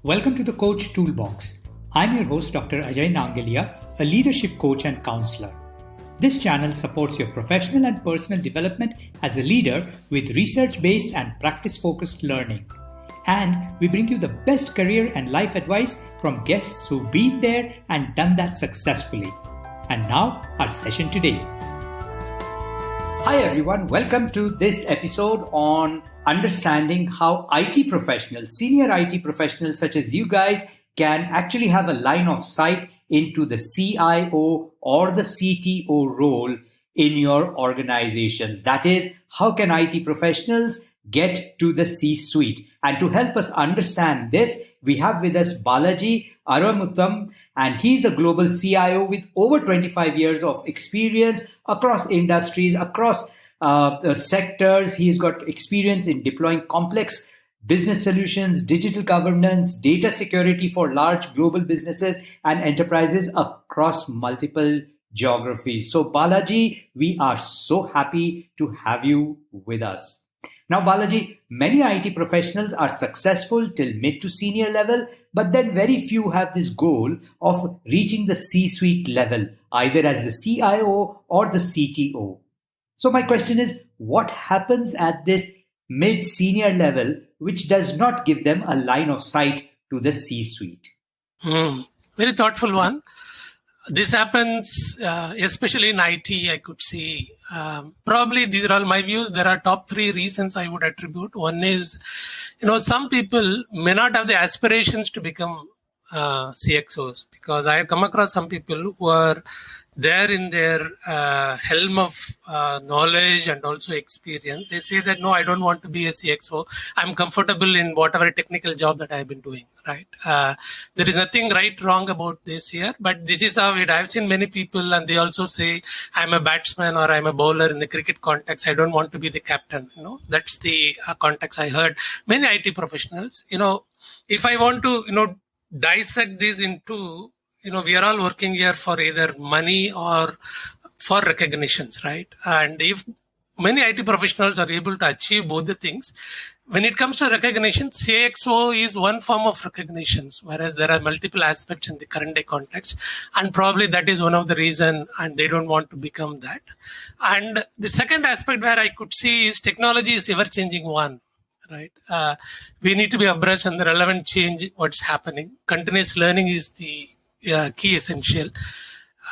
Welcome to the Coach Toolbox. I'm your host, Dr. Ajay Nangalia, a leadership coach and counselor. This channel supports your professional and personal development as a leader with research-based and practice-focused learning. And we bring you the best career and life advice from guests who've been there and done that successfully. And now, our session today. Hi everyone, welcome to this episode on understanding how IT professionals, senior IT professionals such as you guys, can actually have a line of sight into the CIO or the CTO role in your organizations. That is, how can IT professionals get to the C-suite? And to help us understand this, we have with us Balaji Aramuttam, and he's a global CIO with over 25 years of experience across industries, across sectors. He's got experience in deploying complex business solutions, digital governance, data security for large global businesses and enterprises across multiple geographies. So Balaji, we are so happy to have you with us. Now, Balaji, many IT professionals are successful till mid to senior level, but then very few have this goal of reaching the C-suite level, either as the CIO or the CTO. So my question is, what happens at this mid-senior level, which does not give them a line of sight to the C-suite? Very thoughtful one. This happens, especially in IT, I could see. Probably these are all my views. There are top three reasons I would attribute. One is, some people may not have the aspirations to become CXOs, because I have come across some people who are there in their helm of knowledge and also experience. They say that, no, I don't want to be a CXO. I'm comfortable in whatever technical job that I've been doing, right? There is nothing right, wrong about this here, but this is how it. I've seen many people and they also say, I'm a batsman or I'm a bowler in the cricket context. I don't want to be the captain. That's the context I heard. Many IT professionals, if I want to, dissect this into, we are all working here for either money or for recognitions, right? And if many IT professionals are able to achieve both the things, when it comes to recognition, CXO is one form of recognitions, whereas there are multiple aspects in the current day context. And probably that is one of the reasons, and they don't want to become that. And the second aspect where I could see is technology is ever-changing one. Right. We need to be abreast on the relevant change, what's happening. Continuous learning is the key essential.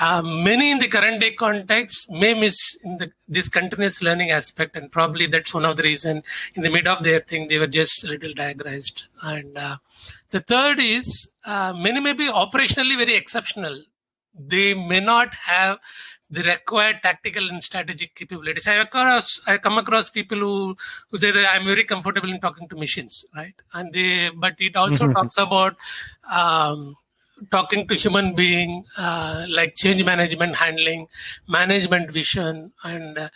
Many in the current day context may miss in this continuous learning aspect, and probably that's one of the reasons in the mid of their thing, they were just a little diagnosed. And the third is many may be operationally very exceptional. They may not have the required tactical and strategic capabilities. I come across people who say that I'm very comfortable in talking to machines, right? But it also talks about talking to human being, like change management, handling, management vision, and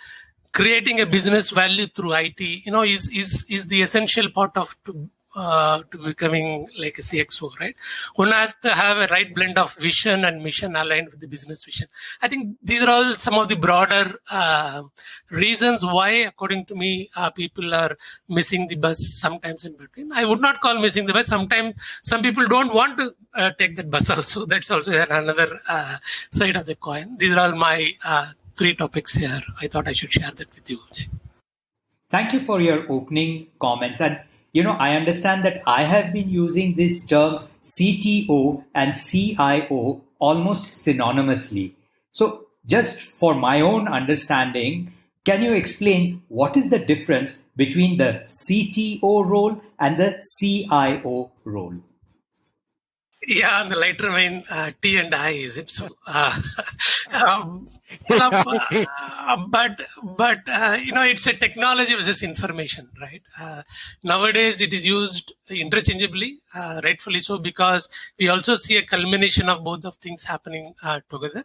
creating a business value through IT. Is the essential part of to becoming like a CXO, right? One has to have a right blend of vision and mission aligned with the business vision. I think these are all some of the broader reasons why, according to me, people are missing the bus sometimes in between. I would not call missing the bus. Sometimes some people don't want to take that bus also. That's also another side of the coin. These are all my three topics here. I thought I should share that with you, Jay. Thank you for your opening comments. And I understand that I have been using these terms CTO and CIO almost synonymously. So just for my own understanding, can you explain what is the difference between the CTO role and the CIO role? Yeah, on the lighter vein, T and I, is it? So, but it's a technology versus information, right? Nowadays, it is used interchangeably, rightfully so, because we also see a culmination of both of things happening together.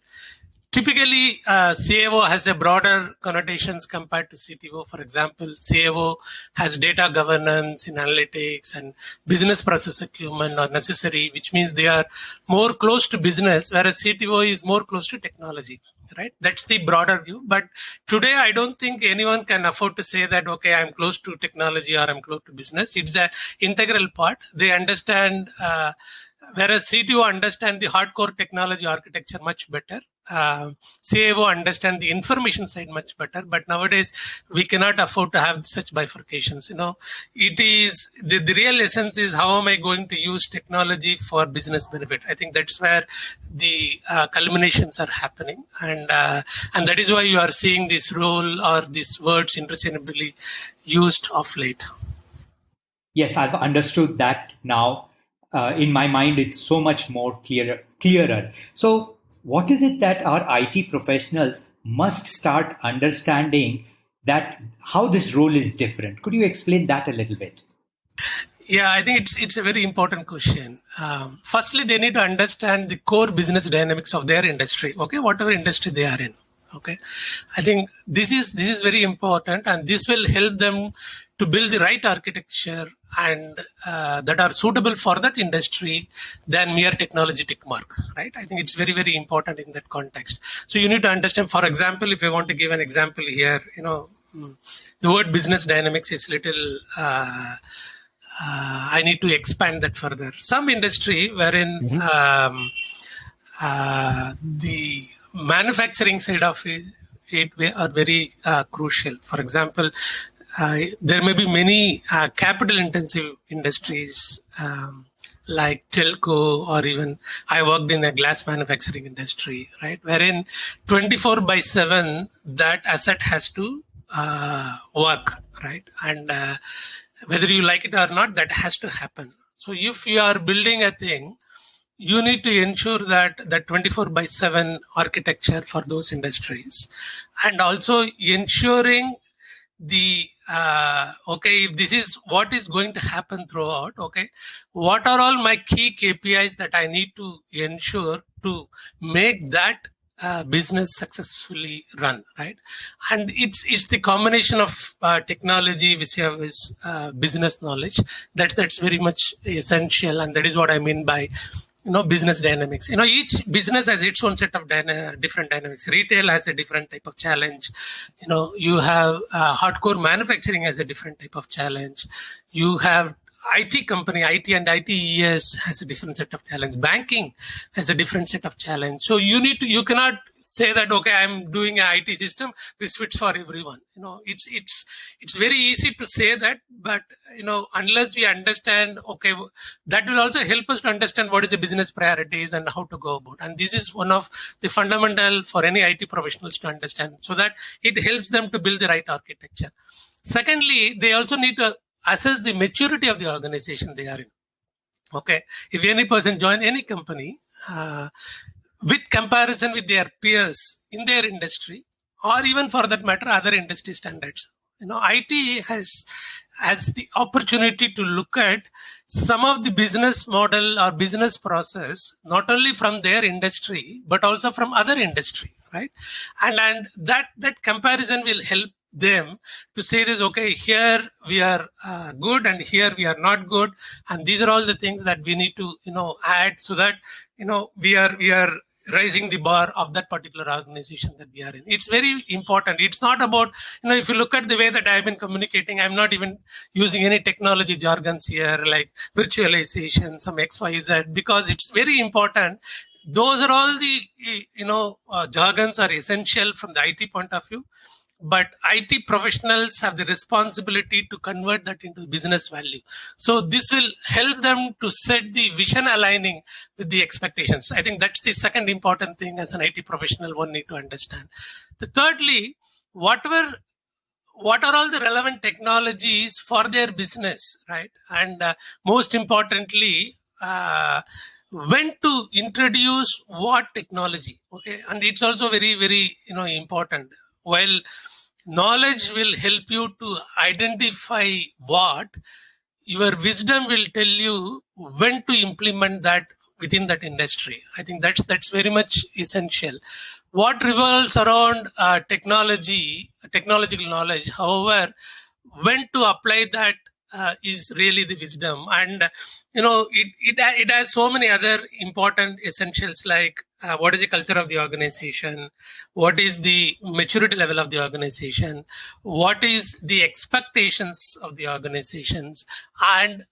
Typically, CIO has a broader connotations compared to CTO. For example, CIO has data governance in analytics and business process acumen are necessary, which means they are more close to business, whereas CTO is more close to technology, right? That's the broader view. But today, I don't think anyone can afford to say that, okay, I'm close to technology or I'm close to business. It's an integral part. They understand, whereas CTO understand the hardcore technology architecture much better. CIO understand the information side much better, but nowadays we cannot afford to have such bifurcations. It is the real essence is how am I going to use technology for business benefit? I think that's where the culminations are happening, and that is why you are seeing this role or these words interchangeably used of late. Yes, I've understood that now. In my mind, it's so much more clearer. So, what is it that our IT professionals must start understanding that how this role is different? Could you explain that a little bit? Yeah, I think it's a very important question. Firstly, they need to understand the core business dynamics of their industry. Okay, whatever industry they are in. Okay, I think this is very important, and this will help them to build the right architecture and that are suitable for that industry than mere technology tick mark, right? I think it's very, very important in that context. So you need to understand, for example, if I want to give an example here, the word business dynamics is little, I need to expand that further. Some industry wherein the manufacturing side of it are very crucial. For example, there may be many capital-intensive industries like telco, or even I worked in a glass manufacturing industry, right? Wherein 24/7 that asset has to work, right? And whether you like it or not, that has to happen. So if you are building a thing, you need to ensure that 24/7 architecture for those industries, and also ensuring the okay, if this is what is going to happen throughout, okay, what are all my key KPIs that I need to ensure to make that business successfully run, right? And it's the combination of technology which you have is business knowledge that's very much essential, and that is what I mean by business dynamics. Each business has its own set of different dynamics. Retail has a different type of challenge. You have hardcore manufacturing has a different type of challenge. You have IT company, IT and ITES has a different set of challenge. Banking has a different set of challenge. So you cannot say that, okay, I'm doing an IT system which fits for everyone. It's very easy to say that, but unless we understand, okay, that will also help us to understand what is the business priorities and how to go about. And this is one of the fundamental for any IT professionals to understand, so that it helps them to build the right architecture. Secondly, they also need to assess the maturity of the organization they are in. Okay, if any person join any company with comparison with their peers in their industry, or even for that matter other industry standards, IT has the opportunity to look at some of the business model or business process not only from their industry but also from other industry, right? And that comparison will help them to say this, okay, here we are good and here we are not good, and these are all the things that we need to add, so that we are raising the bar of that particular organization that we are in. It's very important. It's not about, if you look at the way that I've been communicating, I'm not even using any technology jargons here like virtualization, some XYZ, because it's very important. Those are all the jargons are essential from the IT point of view. But IT professionals have the responsibility to convert that into business value. So this will help them to set the vision aligning with the expectations. I think that's the second important thing as an IT professional one need to understand. Thirdly, what are all the relevant technologies for their business, right? And most importantly, when to introduce what technology, okay? And it's also very, very, important. While knowledge will help you to identify what, your wisdom will tell you when to implement that within that industry. I think that's very much essential. What revolves around technological knowledge, however, when to apply that is really the wisdom. And it has so many other important essentials like what is the culture of the organization, what is the maturity level of the organization, what is the expectations of the organizations, and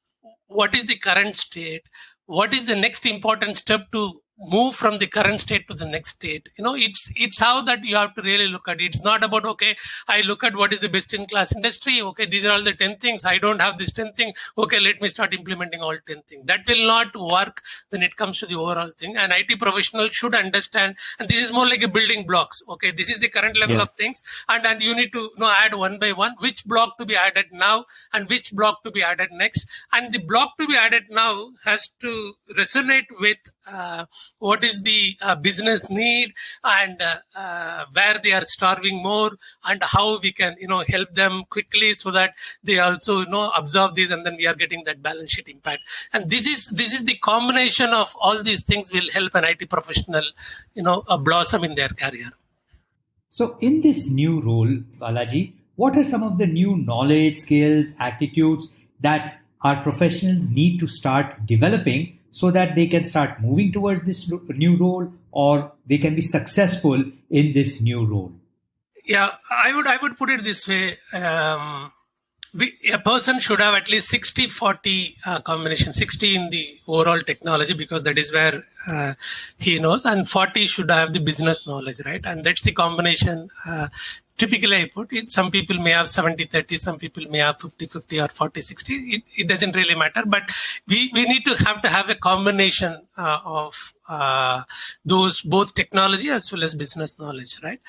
what is the current state, what is the next important step to move from the current state to the next state. It's how that you have to really look at it. It's not about, okay, I look at what is the best in class industry, okay, these are all the 10 things, I don't have this 10 thing, okay, let me start implementing all 10 things. That will not work when it comes to the overall thing. An IT professional should understand, and this is more like a building blocks. Okay, this is the current level of things, and you need to add one by one which block to be added now and which block to be added next, and the block to be added now has to resonate with what is the business need, and where they are starving more, and how we can help them quickly so that they also absorb this, and then we are getting that balance sheet impact. And this is the combination of all these things will help an IT professional blossom in their career. So in this new role, Balaji, what are some of the new knowledge, skills, attitudes that our professionals need to start developing so that they can start moving towards this new role, or they can be successful in this new role? Yeah, I would put it this way. A person should have at least 60-40 combination, 60 in the overall technology, because that is where he knows, and 40 should have the business knowledge, right? And that's the combination. Typically, I put it, some people may have 70-30, some people may have 50-50 or 40-60. It doesn't really matter, but we need to have a combination of those, both technology as well as business knowledge, right?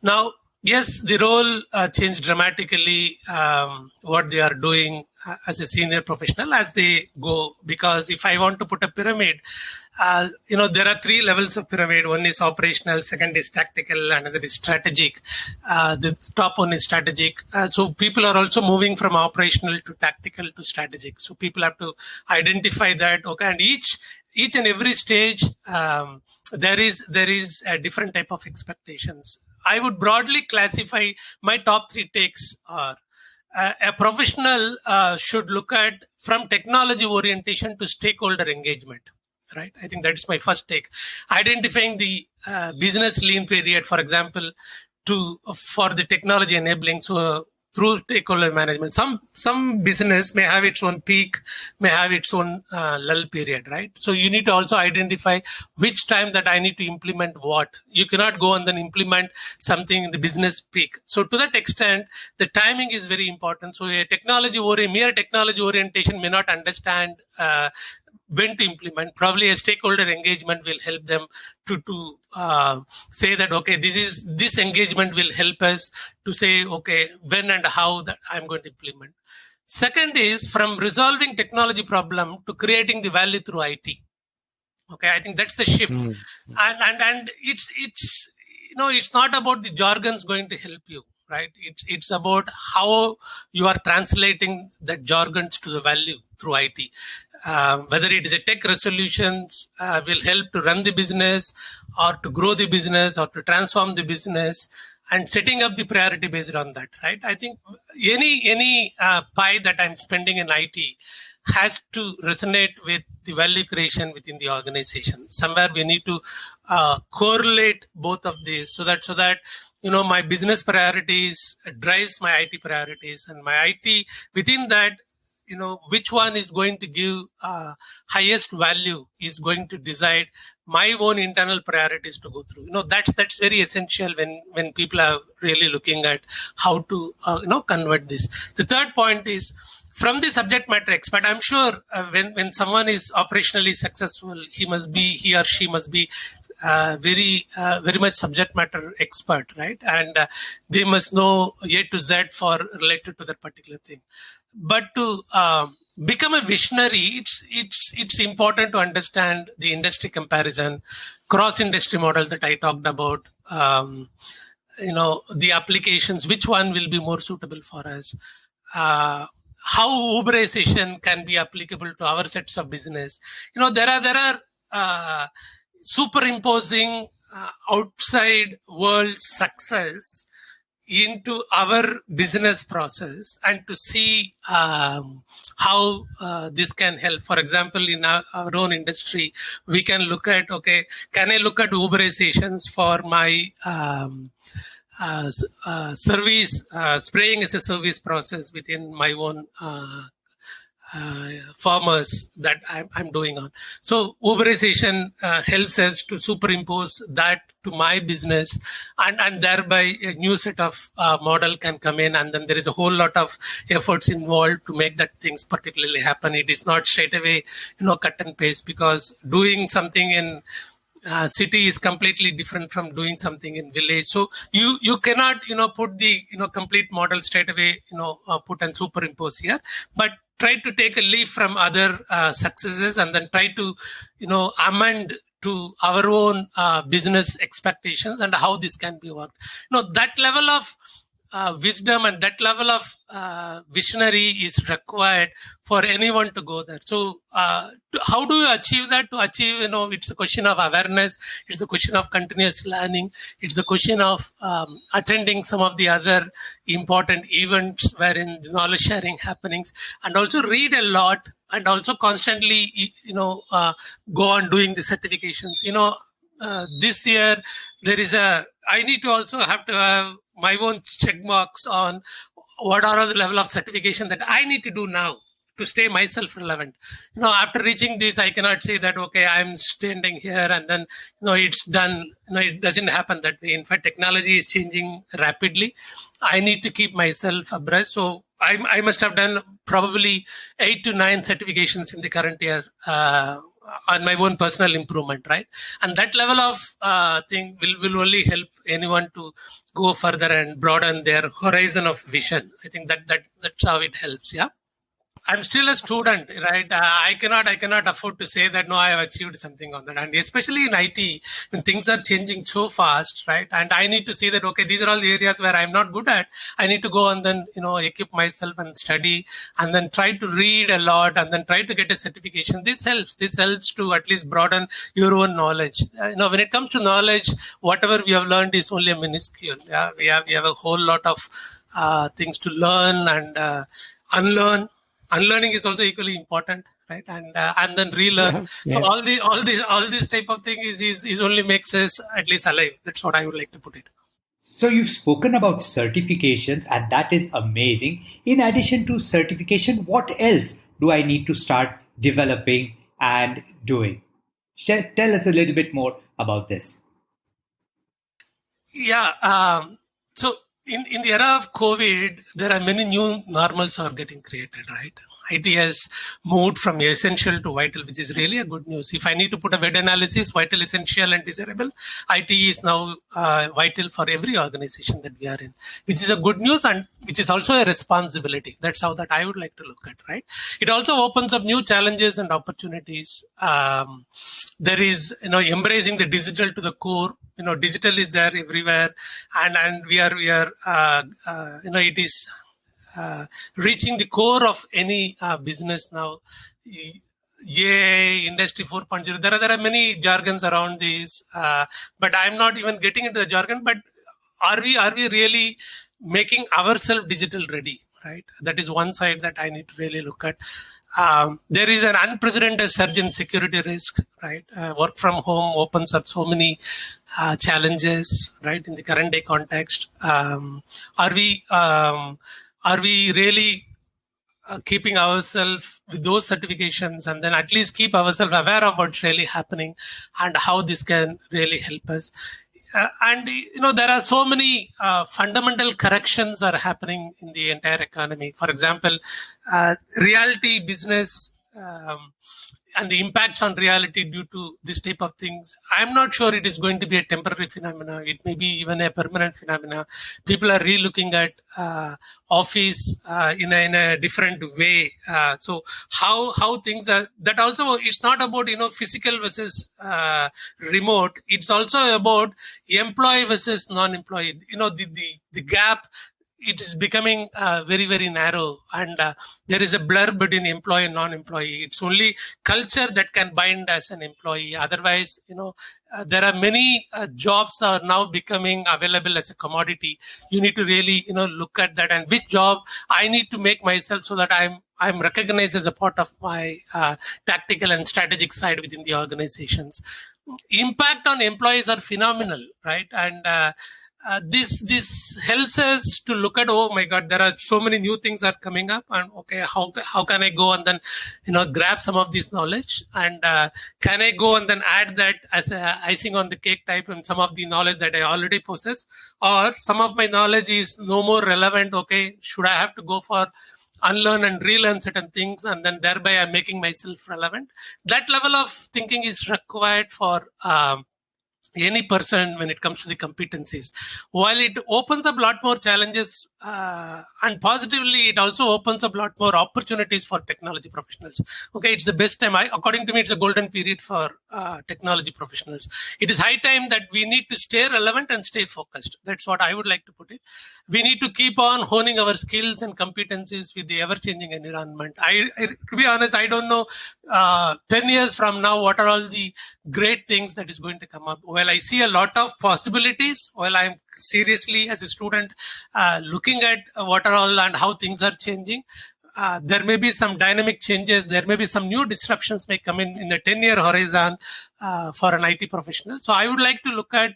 Now, yes, the role changed dramatically, what they are doing as a senior professional as they go, because if I want to put a pyramid, there are 3 levels of pyramid. One is operational, second is tactical, another is strategic. The top one is strategic. So people are also moving from operational to tactical to strategic. So people have to identify that. Okay, and each and every stage, there is a different type of expectations. I would broadly classify my top 3 takes are a professional should look at from technology orientation to stakeholder engagement. Right. I think that's my first take. Identifying the business lean period, for example, for the technology enabling. So through stakeholder management, some business may have its own peak, may have its own lull period, right? So you need to also identify which time that I need to implement what. You cannot go and then implement something in the business peak. So to that extent, the timing is very important. So mere technology orientation may not understand when to implement. Probably a stakeholder engagement will help them to say that, okay, this engagement will help us to say, okay, when and how that I'm going to implement. Second is from resolving technology problem to creating the value through IT. Okay, I think that's the shift. And it's not about the jargons going to help you, right? It's about how you are translating that jargons to the value through IT. Whether it is a tech resolutions will help to run the business or to grow the business or to transform the business, and setting up the priority based on that, right? I think any pie that I'm spending in IT has to resonate with the value creation within the organization. Somewhere we need to correlate both of these so that my business priorities drives my IT priorities, and my IT within that, which one is going to give highest value is going to decide my own internal priorities to go through. That's very essential when people are really looking at how to convert this. The third point is from the subject matter expert. I'm sure when someone is operationally successful, he or she must be very much subject matter expert, right? And they must know A to Z for related to that particular thing. But to become a visionary, it's important to understand the industry comparison, cross-industry model that I talked about. The applications, which one will be more suitable for us? How Uberization can be applicable to our sets of business. There are superimposing outside world success into our business process and to see how this can help. For example, in our own industry, we can look at, okay, can I look at Uberizations for my service, spraying as a service process within my own farmers that I'm doing on. So Uberization helps us to superimpose that to my business, and thereby a new set of model can come in, and then there is a whole lot of efforts involved to make that things particularly happen. It is not straight away, cut and paste, because doing something in city is completely different from doing something in village. So you cannot put the complete model straight away put and superimpose here, but try to take a leaf from other successes and then try to amend to our own business expectations and how this can be worked. That level of wisdom and that level of visionary is required for anyone to go there. So how do you achieve that? To achieve, it's a question of awareness. It's a question of continuous learning. It's a question of attending some of the other important events wherein the knowledge sharing happenings, and also read a lot, and also constantly, go on doing the certifications. This year there is I need to also have to have my own check marks on what are the level of certification that I need to do now to stay myself relevant. After reaching this, I cannot say that, okay, I'm standing here and then, it's done. It doesn't happen that way. In fact, technology is changing rapidly. I need to keep myself abreast. So I must have done probably 8 to 9 certifications in the current year, on my own personal improvement, right? And that level of thing will only help anyone to go further and broaden their horizon of vision. I think that's how it helps. Yeah. I'm still a student, right? I cannot afford to say that, no, I have achieved something on that. And especially in IT, when things are changing so fast, right? And I need to see that, okay, these are all the areas where I'm not good at. I need to go and then, equip myself and study and then try to read a lot and then try to get a certification. This helps to at least broaden your own knowledge. When it comes to knowledge, whatever we have learned is only a minuscule. Yeah, we have a whole lot of things to learn and unlearn. Unlearning is also equally important, right? And then relearn. Yeah. So all this type of thing is only makes us at least alive. That's what I would like to put it. So you've spoken about certifications, and that is amazing. In addition to certification, what else do I need to start developing and doing? Tell us a little bit more about this. Yeah. So in the era of COVID, there are many new normals are getting created, right? IT has moved from essential to vital, which is really a good news. If I need to put a word analysis, vital, essential, and desirable, IT is now vital for every organization that we are in, which is a good news and which is also a responsibility. That's how that I would like to look at, right? It also opens up new challenges and opportunities. There is, embracing the digital to the core. Digital is there everywhere, and we are it is reaching the core of any business now. AI, Industry 4.0. There are many jargons around this, but I'm not even getting into the jargon. But are we really making ourselves digital ready? Right. That is one side that I need to really look at. There is an unprecedented surge in security risk, right? Work from home opens up so many challenges, right? In the current day context, are we really keeping ourselves with those certifications, and then at least keep ourselves aware of what's really happening and how this can really help us? And there are so many fundamental corrections are happening in the entire economy. For example, reality business and the impacts on reality due to this type of things. I'm not sure it is going to be a temporary phenomenon. It may be even a permanent phenomenon. People are re-looking at office in a different way. So how things are, that also, it's not about, physical versus remote. It's also about employee versus non-employee. The gap it is becoming very, very narrow, and there is a blur between employee and non-employee. It's only culture that can bind as an employee. Otherwise, there are many jobs are now becoming available as a commodity. You need to really, look at that, and which job I need to make myself so that I'm recognized as a part of my tactical and strategic side within the organizations. Impact on employees are phenomenal, right? And this helps us to look at, oh my God, there are so many new things are coming up, and okay, how can I go and then grab some of this knowledge, and can I go and then add that as a icing on the cake type and some of the knowledge that I already possess, or some of my knowledge is no more relevant. Okay, should I have to go for unlearn and relearn certain things, and then thereby I'm making myself relevant? That level of thinking is required for any person when it comes to the competencies. While it opens up a lot more challenges, and positively, it also opens up a lot more opportunities for technology professionals. Okay, it's the best time. According to me, it's a golden period for technology professionals. It is high time that we need to stay relevant and stay focused. That's what I would like to put it. We need to keep on honing our skills and competencies with the ever-changing environment. To be honest, I don't know 10 years from now what are all the great things that is going to come up. Well, I see a lot of possibilities. Well, I'm seriously as a student looking at what are all and how things are changing. There may be some dynamic changes. There may be some new disruptions may come in a 10-year horizon for an IT professional. So I would like to look at,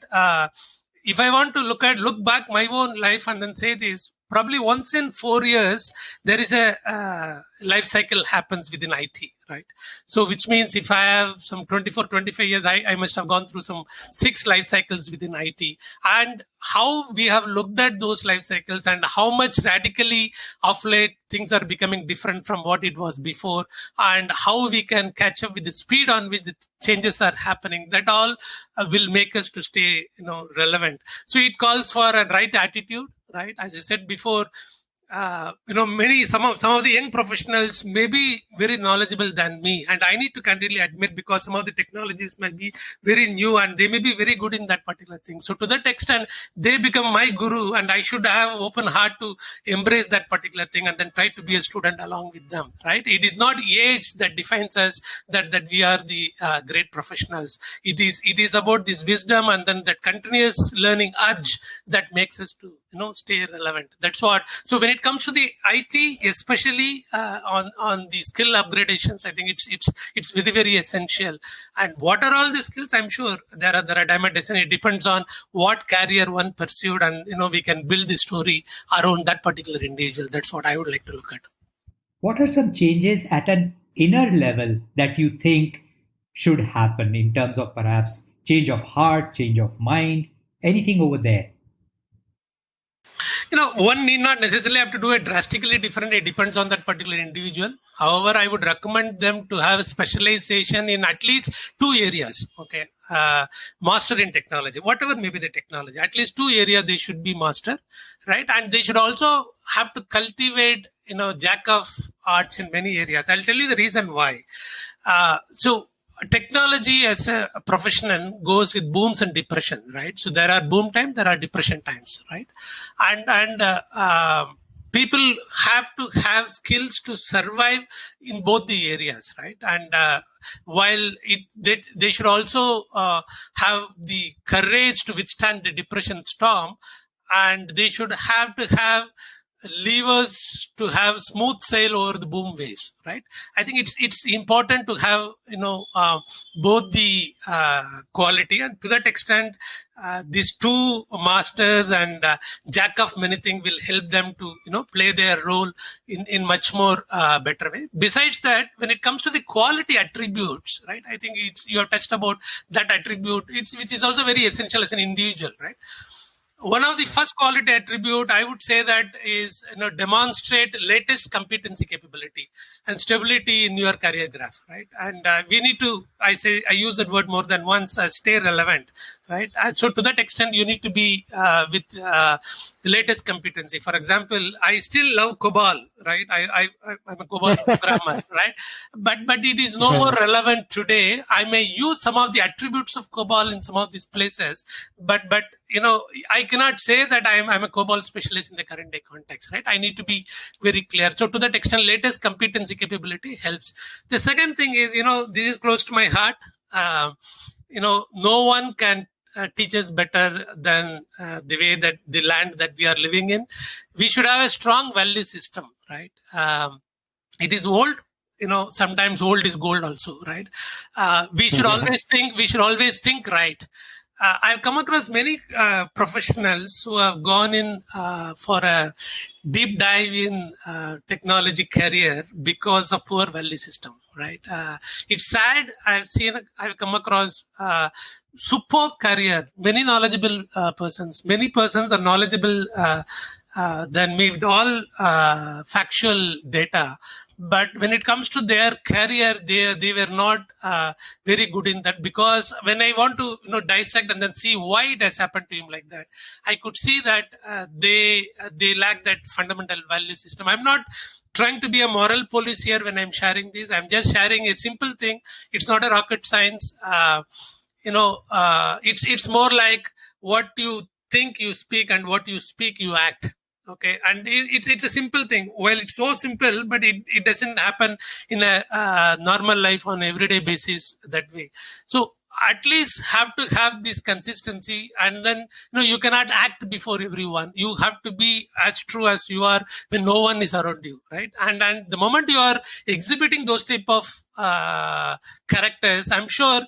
if I want to look back my own life and then say this, probably once in 4 years, there is a life cycle happens within IT, right? So which means if I have some 24, 25 years, I must have gone through some 6 life cycles within IT. And how we have looked at those life cycles and how much radically of late things are becoming different from what it was before, and how we can catch up with the speed on which the changes are happening, that all will make us to stay, relevant. So it calls for a right attitude, right? As I said before, some of the young professionals may be very knowledgeable than me, and I need to candidly admit, because some of the technologies might be very new and they may be very good in that particular thing. So to that extent, they become my guru, and I should have open heart to embrace that particular thing and then try to be a student along with them, right? It is not age that defines us, that we are the great professionals. It is about this wisdom and then that continuous learning urge that makes us to stay relevant. That's what. So when it comes to the IT, especially on the skill upgradations, I think it's very, very essential. And what are all the skills? I'm sure there are diamonds. It depends on what career one pursued, and we can build the story around that particular individual. That's what I would like to look at. What are some changes at an inner level that you think should happen in terms of perhaps change of heart, change of mind, anything over there? One need not necessarily have to do it drastically different. It depends on that particular individual. However, I would recommend them to have a specialization in at least 2 areas. Okay. Master in technology, whatever may be the technology, at least 2 areas they should be master, right? And they should also have to cultivate, jack of arts in many areas. I'll tell you the reason why. So technology as a professional goes with booms and depression, right? So there are boom times, there are depression times, right? And people have to have skills to survive in both the areas, right? And while they should also have the courage to withstand the depression storm, and they should have to have levers to have smooth sail over the boom waves, right? I think it's important to have both the quality, and to that extent these 2 masters and jack of many things will help them to play their role in much more better way. Besides that, when it comes to the quality attributes, right, I think you have touched about that attribute, which is also very essential as an individual, right? One of the first quality attribute I would say that is demonstrate latest competency capability and stability in your career graph, right? And we need to, I use that word more than once, stay relevant, right? And so to that extent, you need to be with the latest competency. For example, I still love COBOL, right? I'm a COBOL programmer, right? But it is no more relevant today. I may use some of the attributes of COBOL in some of these places, but I cannot say that I'm a COBOL specialist in the current day context, right? I need to be very clear. So to that extent, latest competency capability helps. The second thing is, this is close to my heart. No one can teach us better than the way that the land that we are living in. We should have a strong value system, right? It is old. Sometimes old is gold also, right? We should always think right. I've come across many professionals who have gone in for a deep dive in technology career because of poor value system, right? It's sad. I've come across superb career, many knowledgeable persons. Many persons are knowledgeable than me with all factual data. But when it comes to their career, they were not very good in that, because when I want to dissect and then see why it has happened to him like that, I could see that they lack that fundamental value system. I'm not trying to be a moral police here when I'm sharing this. I'm just sharing a simple thing. It's not a rocket science. It's more like what you think you speak, and what you speak you act. Okay, and it's a simple thing. Well, it's so simple, but it doesn't happen in a normal life on everyday basis that way. So at least have to have this consistency, and then you cannot act before everyone. You have to be as true as you are when no one is around you, right? And the moment you are exhibiting those type of characters, I'm sure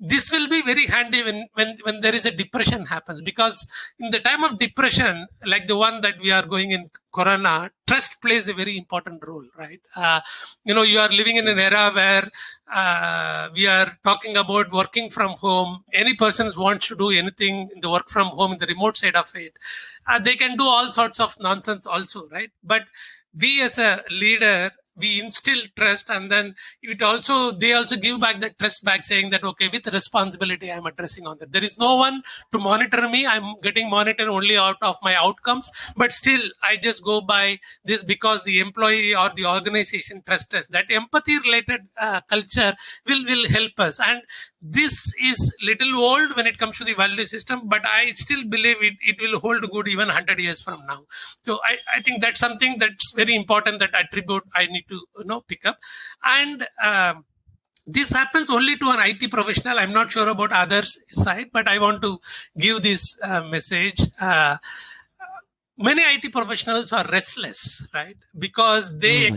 this will be very handy when there is a depression happens, because in the time of depression, like the one that we are going in Corona, trust plays a very important role, right? You are living in an era where we are talking about working from home. Any person who wants to do anything in the work from home, in the remote side of it, they can do all sorts of nonsense also, right? But we as a leader, we instill trust, and then they also give back that trust back, saying that, okay, with responsibility, I'm addressing on that. There is no one to monitor me. I'm getting monitored only out of my outcomes, but still I just go by this because the employee or the organization trusts us. That empathy related culture will help us. And this is little old when it comes to the value system, but I still believe it will hold good even 100 years from now. So I think that's something that's very important, that attribute I need to pick up. And this happens only to an IT professional. I'm not sure about others' side, but I want to give this message. Many IT professionals are restless, right? Because they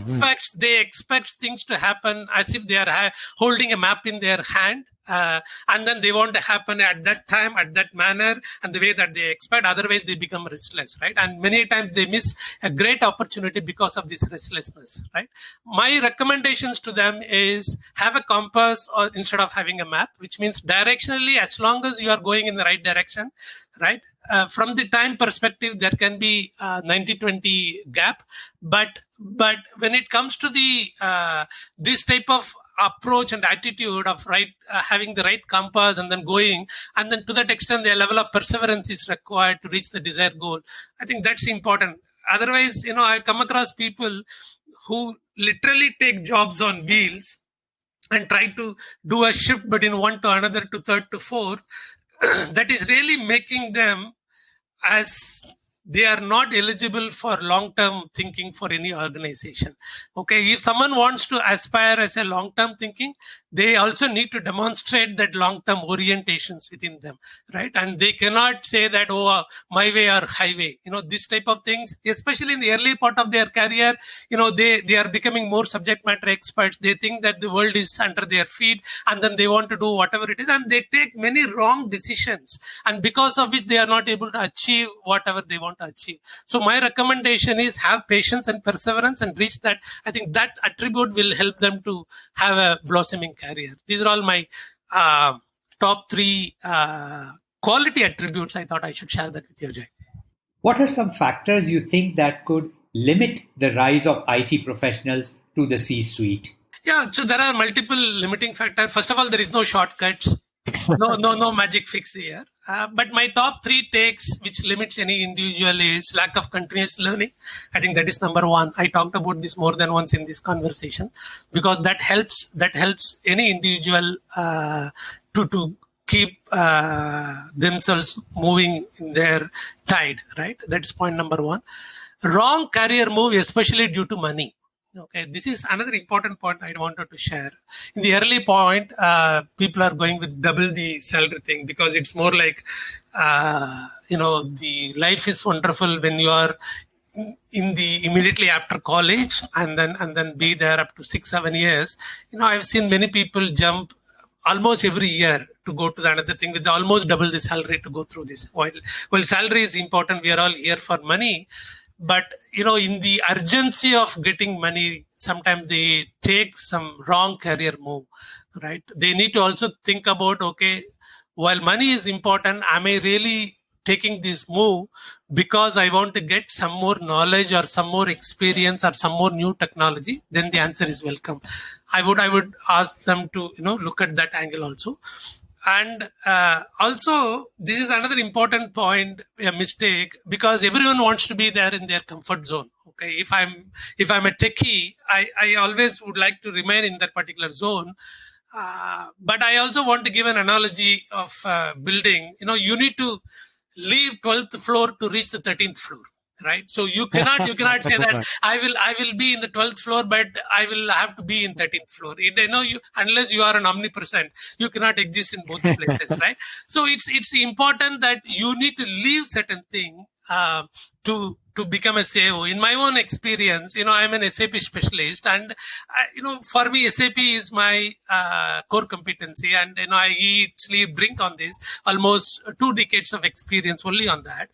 expect things to happen as if they are holding a map in their hand. And then they want to happen at that time, at that manner, and the way that they expect. Otherwise, they become restless, right? And many times they miss a great opportunity because of this restlessness, right? My recommendations to them is have a compass or instead of having a map, which means directionally, as long as you are going in the right direction, right? From the time perspective, there can be 90-20 gap, but when it comes to the this type of approach and attitude of having the right compass and then going, and then to that extent, the level of perseverance is required to reach the desired goal. I think that's important. Otherwise, I come across people who literally take jobs on wheels and try to do a shift between one to another to third to fourth. That is really making them as they are not eligible for long-term thinking for any organization. Okay, if someone wants to aspire as a long-term thinking, they also need to demonstrate that long-term orientations within them, right? And they cannot say that, my way or highway. This type of things, especially in the early part of their career, they are becoming more subject matter experts. They think that the world is under their feet, and then they want to do whatever it is, and they take many wrong decisions, and because of which they are not able to achieve whatever they want to achieve. So my recommendation is have patience and perseverance and reach that. I think that attribute will help them to have a blossoming career. These are all my top 3 quality attributes. I thought I should share that with you, Jay. What are some factors you think that could limit the rise of IT professionals to the C-suite? Yeah, so there are multiple limiting factors. First of all, there is no shortcuts. No magic fix here. But my top 3 takes, which limits any individual, is lack of continuous learning. I think that is number 1. I talked about this more than once in this conversation, because that helps any individual to keep themselves moving in their tide, right? That's point number 1. Wrong career move, especially due to money. Okay, this is another important point I wanted to share. In the early point, people are going with double the salary thing, because it's more like, the life is wonderful when you are in the immediately after college, and then be there up to 6-7 years. I've seen many people jump almost every year to go to the another thing with almost double the salary to go through this. While salary is important, we are all here for money. But, in the urgency of getting money, sometimes they take some wrong career move, right? They need to also think about, okay, while money is important, am I really taking this move because I want to get some more knowledge or some more experience or some more new technology? Then the answer is welcome. I would ask them to, look at that angle also. And also, this is another important point, a mistake, because everyone wants to be there in their comfort zone. Okay, if I'm a techie, I always would like to remain in that particular zone. But I also want to give an analogy of building. You need to leave 12th floor to reach the 13th floor. Right, so you cannot say that I will be in the 12th floor, but I will have to be in 13th floor. Unless you are an omnipresent, you cannot exist in both places, right? So it's important that you need to leave certain thing to become a CEO. In my own experience, I'm an SAP specialist, and for me, SAP is my core competency, and I eat, sleep, drink on this. Almost 2 decades of experience only on that.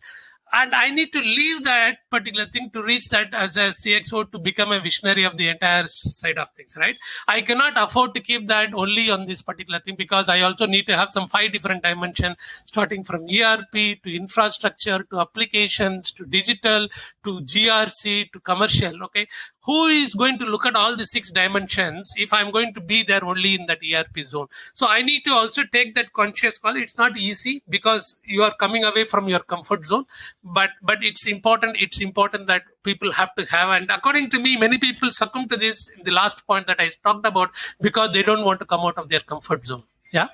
And I need to leave that particular thing to reach that as a CXO, to become a visionary of the entire side of things, right? I cannot afford to keep that only on this particular thing, because I also need to have some 5 different dimensions, starting from ERP to infrastructure to applications to digital to GRC to commercial. Okay, who is going to look at all the 6 dimensions if I'm going to be there only in that ERP zone? So I need to also take that conscious call. It's not easy, because you are coming away from your comfort zone, but it's important. It's important that people have to have, and according to me, many people succumb to this in the last point that I talked about, because they don't want to come out of their comfort zone. Yeah.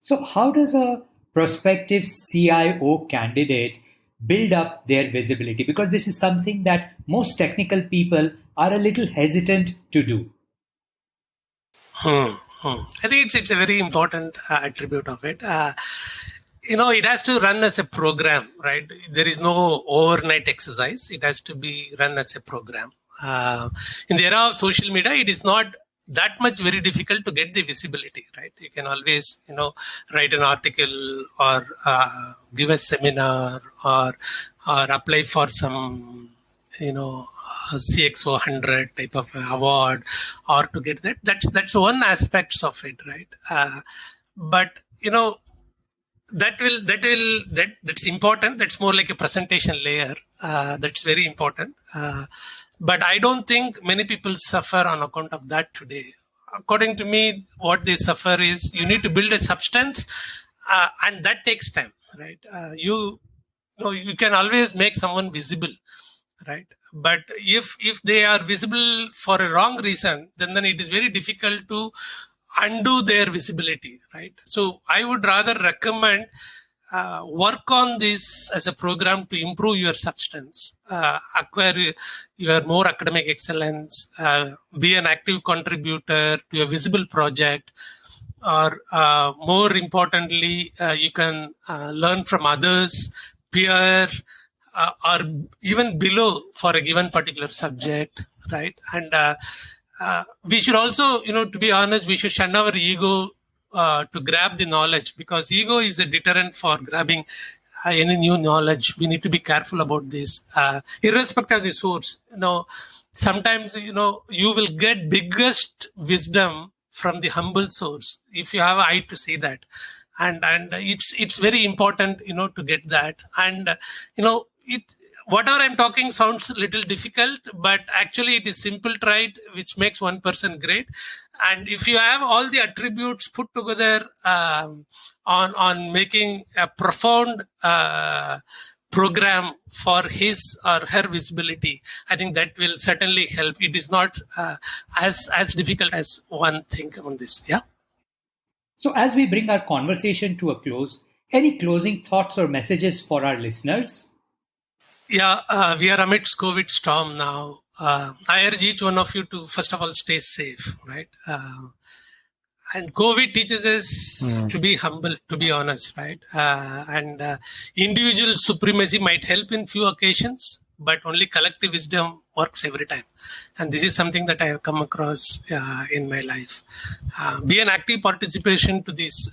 So how does a prospective CIO candidate build up their visibility? Because this is something that most technical people are a little hesitant to do. I think it's a very important attribute of it. It has to run as a program, right? There is no overnight exercise. It has to be run as a program. In the era of social media, it is not that much very difficult to get the visibility, right? You can always, write an article or give a seminar or apply for some, CXO 100 type of award, or to get that. That's one aspect of it, right? But that's important. That's more like a presentation layer. That's very important. But I don't think many people suffer on account of that today. According to me, what they suffer is you need to build a substance, and that takes time, right? You can always make someone visible, right? But if they are visible for a wrong reason, then it is very difficult to undo their visibility, right? So I would rather recommend work on this as a program to improve your substance, acquire your more academic excellence, be an active contributor to a visible project, or more importantly, you can learn from others, peer, or even below for a given particular subject, right? And we should also, to be honest, we should shun our ego to grab the knowledge, because ego is a deterrent for grabbing any new knowledge. We need to be careful about this, irrespective of the source. Sometimes, you will get biggest wisdom from the humble source, if you have an eye to see that. And it's very important, to get that. And, whatever I'm talking sounds a little difficult, but actually it is simple tried, which makes one person great. And if you have all the attributes put together on making a profound program for his or her visibility, I think that will certainly help. It is not as difficult as one think on this. Yeah. So as we bring our conversation to a close, any closing thoughts or messages for our listeners? Yeah, we are amidst COVID storm now. I urge each one of you to, first of all, stay safe, right? And COVID teaches us to be humble, to be honest, right? And individual supremacy might help in few occasions, but only collective wisdom works every time. And this is something that I have come across in my life. Be an active participant to this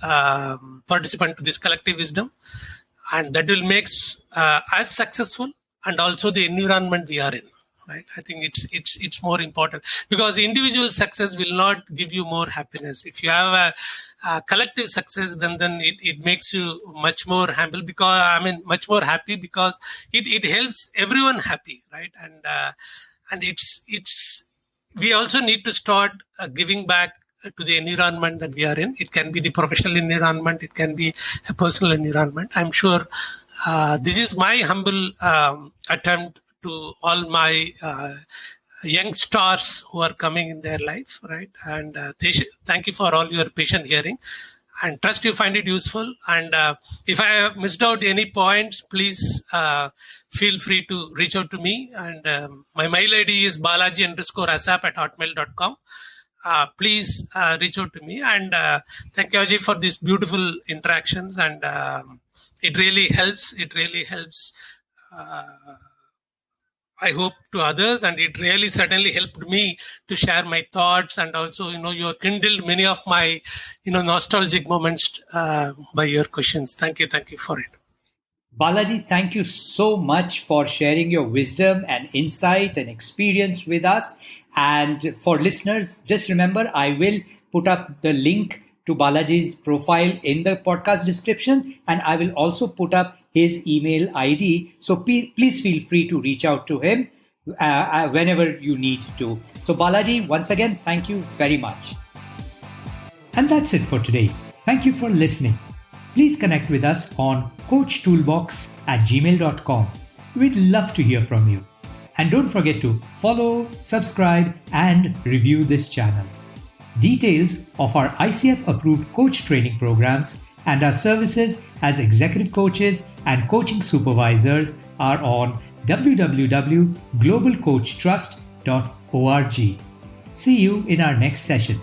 collective wisdom, and that will make us successful, and also the environment we are in. Right, I think it's more important, because individual success will not give you more happiness. If you have a collective success, then it makes you much more humble, much more happy, because it helps everyone happy, right? And it's we also need to start giving back to the environment that we are in. It can be the professional environment, it can be a personal environment. I'm sure this is my humble attempt to all my young stars who are coming in their life, right? And thank you for all your patient hearing, and trust you find it useful. And if I have missed out any points, please feel free to reach out to me. And my mail ID is balaji_asap@hotmail.com. Please reach out to me. And thank you, Ajay, for these beautiful interactions. And it really helps. It really helps. I hope to others, and it really certainly helped me to share my thoughts, and also, you kindled many of my, nostalgic moments by your questions. Thank you for it. Balaji, thank you so much for sharing your wisdom and insight and experience with us. And for listeners, just remember, I will put up the link to Balaji's profile in the podcast description, and I will also put up his email ID. So please feel free to reach out to him whenever you need to. So Balaji, once again, thank you very much. And that's it for today. Thank you for listening. Please connect with us on coachtoolbox@gmail.com. We'd love to hear from you. And don't forget to follow, subscribe, and review this channel. Details of our ICF-approved coach training programs and our services as executive coaches and coaching supervisors are on www.globalcoachtrust.org. See you in our next session.